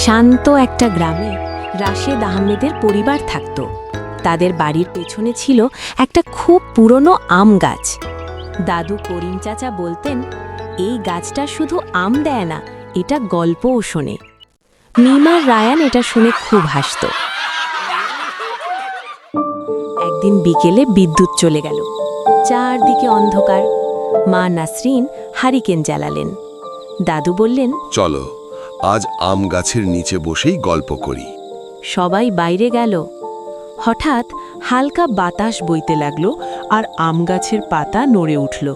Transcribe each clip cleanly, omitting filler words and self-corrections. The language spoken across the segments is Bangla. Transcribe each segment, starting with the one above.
শান্ত একটা গ্রামে রাশেদ আহমেদের পরিবার থাকত। তাদের বাড়ির পেছনে ছিল একটা খুব পুরনো আম গাছ। দাদু করিম চাচা বলতেন, এই গাছটা শুধু আম দেয় না, এটা গল্পও শোনে। মিম আর রায়ান এটা শুনে খুব হাসত। একদিন বিকেলে বিদ্যুৎ চলে গেল, চারদিকে অন্ধকার। মা নাসরিন হারিকেন জ্বালালেন। দাদু বললেন, চলো আজ আম গাছের নিচে বসেই গল্প করি। সবাই বাইরে গেল। হঠাৎ হালকা বাতাস বইতে লাগলো আর আম গাছের পাতা নড়ে উঠল।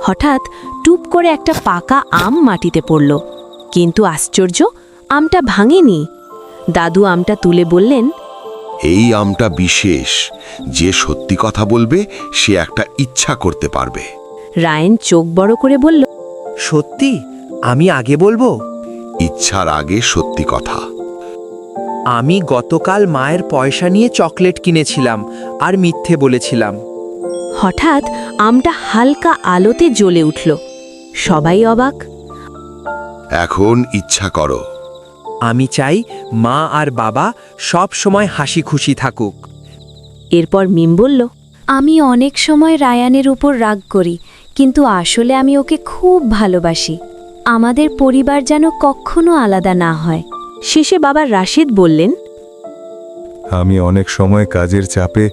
হঠাৎ টুপ করে একটা পাকা আম মাটিতে পড়ল, কিন্তু আশ্চর্য, আমটা ভাঙেনি। দাদু আমটা তুলে বললেন, এই আমটা বিশেষ, যে সত্যি কথা বলবে সে একটা ইচ্ছা করতে পারবে। রায়ন চোখ বড় করে বলল, সত্যি? আমি আগে বলবো? ইচ্ছার আগে সত্যি কথা। আমি গতকাল মায়ের পয়সা নিয়ে চকলেট কিনেছিলাম আর মিথ্যে বলেছিলাম। হঠাৎ আমটা হালকা আলোতে জ্বলে উঠল। সবাই অবাক। এখন ইচ্ছা করো। আমি চাই মা আর বাবা সব সময় হাসি খুশি থাকুক। এরপর মিম বলল, আমি অনেক সময় রায়ানের উপর রাগ করি, কিন্তু আসলে আমি ওকে খুব ভালোবাসি। আমাদের পরিবার যেন কখনো আলাদা না হয়। শেষে বাবা রাশেদ বললেন, আমি অনেক সময় কাজের চাপে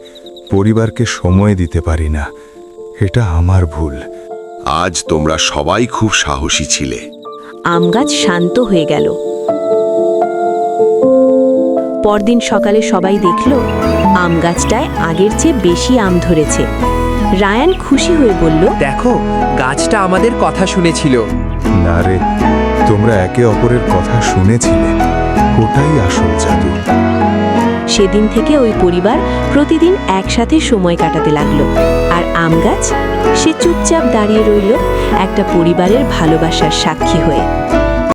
পরিবারকে সময় দিতে পারি না, এটা আমার ভুল। আজ তোমরা সবাই খুব সাহসী ছিলে। আম গাছ শান্ত হয়ে গেল। পরদিন সকালে সবাই দেখল আম গাছটায় আগের চেয়ে বেশি আম ধরেছে। রায়ান খুশি হয়ে বলল, দেখো, গাছটা আমাদের কথা শুনেছিল। না রে, তোমরা একে অপরের কথা শুনেছিলে, ওটাই আসল জাদু। সেদিন থেকে ওই পরিবার প্রতিদিন একসাথে সময় কাটাতে লাগলো। আর আম গাছ, সে চুপচাপ দাঁড়িয়ে রইল একটা পরিবারের ভালোবাসার সাক্ষী হয়ে।